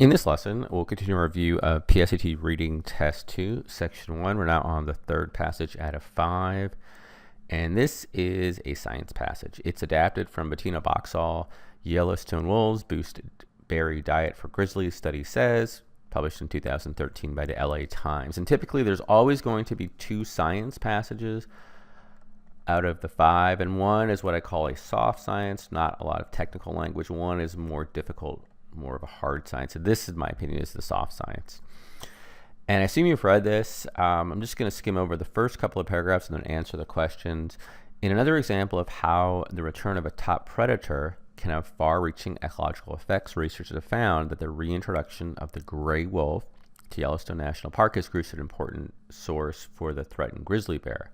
In this lesson, we'll continue our review of PSAT Reading Test 2, Section 1. We're now on the third passage out of 5, and this is a science passage. It's adapted from Bettina Boxall, Yellowstone Wolves Boosted Berry Diet for Grizzlies, Study Says, published in 2013 by the LA Times. And typically there's always going to be 2 science passages out of the 5, and one is what I call a soft science, not a lot of technical language. One is more difficult, more of a hard science. So this, in my opinion, is the soft science. And I assume you've read this. I'm just going to skim over the first couple of paragraphs and then answer the questions. In another example of how the return of a top predator can have far-reaching ecological effects, researchers have found that the reintroduction of the gray wolf to Yellowstone National Park has proved an important source for the threatened grizzly bear.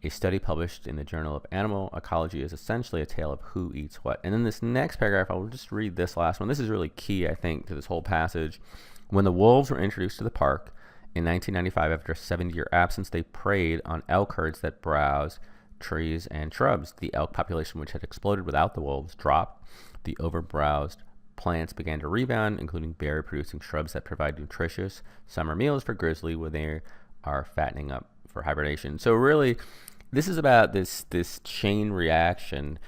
A study published in the Journal of Animal Ecology is essentially a tale of who eats what. And then this next paragraph, I'll just read this last one. This is really key, I think, to this whole passage. When the wolves were introduced to the park in 1995, after a 70-year absence, they preyed on elk herds that browsed trees and shrubs. The elk population, which had exploded without the wolves, dropped. The overbrowsed plants began to rebound, including berry-producing shrubs that provide nutritious summer meals for grizzly when they are fattening up for hibernation. So really, this is about this chain reaction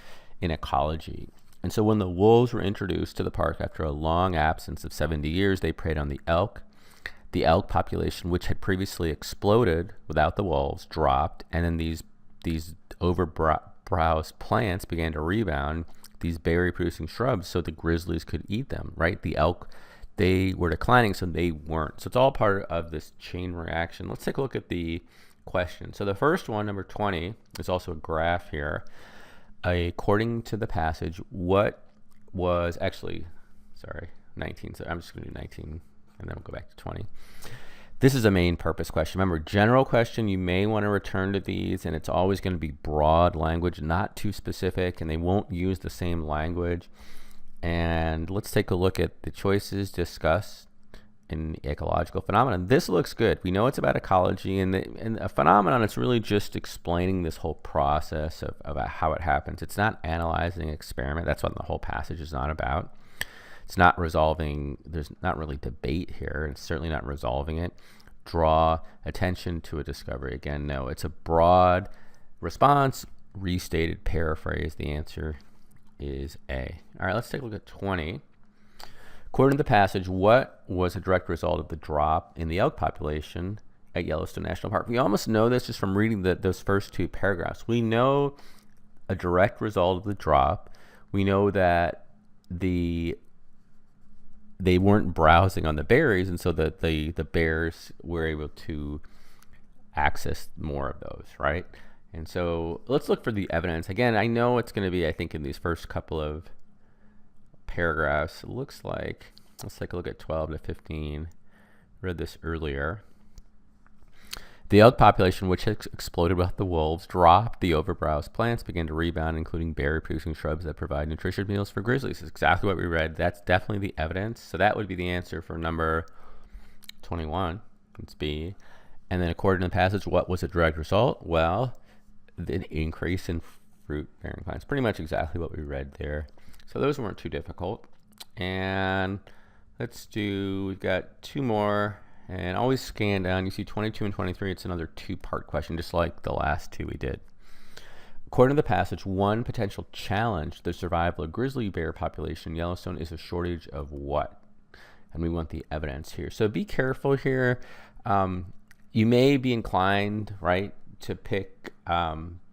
in ecology. And so when the wolves were introduced to the park after a long absence of 70 years, they preyed on the elk. The elk population, which had previously exploded without the wolves, dropped, and then these overbrowsed plants began to rebound, these berry-producing shrubs, so the grizzlies could eat them, right? The elk, they were declining, so they weren't. So it's all part of this chain reaction. Let's take a look at the question. So the first one, number 20, is also a graph here. According to the passage, what was actually, 19. So I'm just going to do 19 and then we'll go back to 20. This is a main purpose question. Remember, general question, you may want to return to these, and it's always going to be broad language, not too specific, and they won't use the same language. And let's take a look at the choices discussed in the ecological phenomenon. This looks good. We know it's about ecology, and a phenomenon, it's really just explaining this whole process of how it happens. It's not analyzing experiment. That's what the whole passage is not about. It's not resolving, there's not really debate here. It's certainly not resolving it. Draw attention to a discovery. Again, no, it's a broad response, restated paraphrase. The answer is A. All right, let's take a look at 20. According to the passage, what was a direct result of the drop in the elk population at Yellowstone National Park? We almost know this just from reading those first 2 paragraphs. We know a direct result of the drop. We know that they weren't browsing on the berries, and so that the bears were able to access more of those, right? And so let's look for the evidence. Again, I know it's going to be, I think, in these first couple of paragraphs. It looks like, let's take a look at 12 to 15. Read this earlier. The elk population, which had exploded with the wolves, dropped. The overbrowsed plants began to rebound, including berry-producing shrubs that provide nutritious meals for grizzlies. It's exactly what we read. That's definitely the evidence. So that would be the answer for number 21. It's B. And then according to the passage, what was a direct result? Well, the increase in fruit-bearing plants. Pretty much exactly what we read there. So those weren't too difficult. And we've got 2 more. And always scan down. You see 22 and 23. It's another 2-part question, just like the last 2 we did. According to the passage, one potential challenge to the survival of grizzly bear population in Yellowstone is a shortage of what? And we want the evidence here. So be careful here. You may be inclined, right, to pick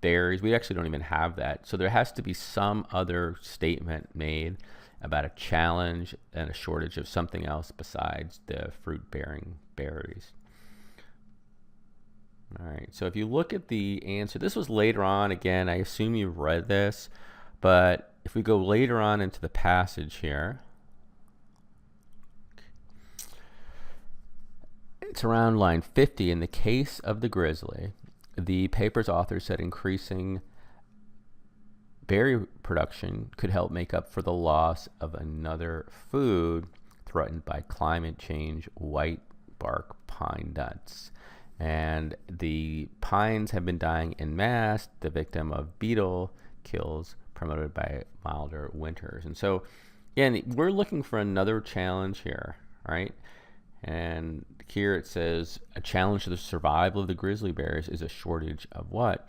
berries. We actually don't even have that. So there has to be some other statement made about a challenge and a shortage of something else besides the fruit-bearing berries. All right, so if you look at the answer, this was later on. Again, I assume you've read this, but if we go later on into the passage here, it's around line 50. In the case of the grizzly, the paper's author said increasing berry production could help make up for the loss of another food threatened by climate change, white bark pine nuts. And the pines have been dying en masse, the victim of beetle kills promoted by milder winters. And so, again, we're looking for another challenge here, right? And here it says a challenge to the survival of the grizzly bears is a shortage of what?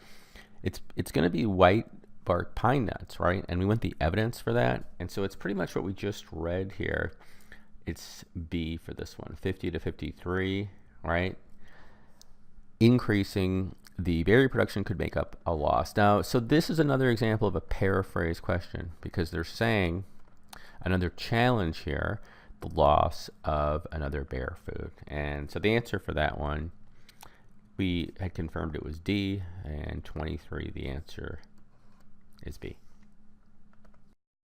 It's going to be white bark pine nuts, right? And we want the evidence for that. And so it's pretty much what we just read here. It's B for this one, 50 to 53, right? Increasing the berry production could make up a loss. Now, so this is another example of a paraphrase question, because they're saying another challenge here, the loss of another bear food. And so the answer for that one, we had confirmed it was D, and 23, the answer is B.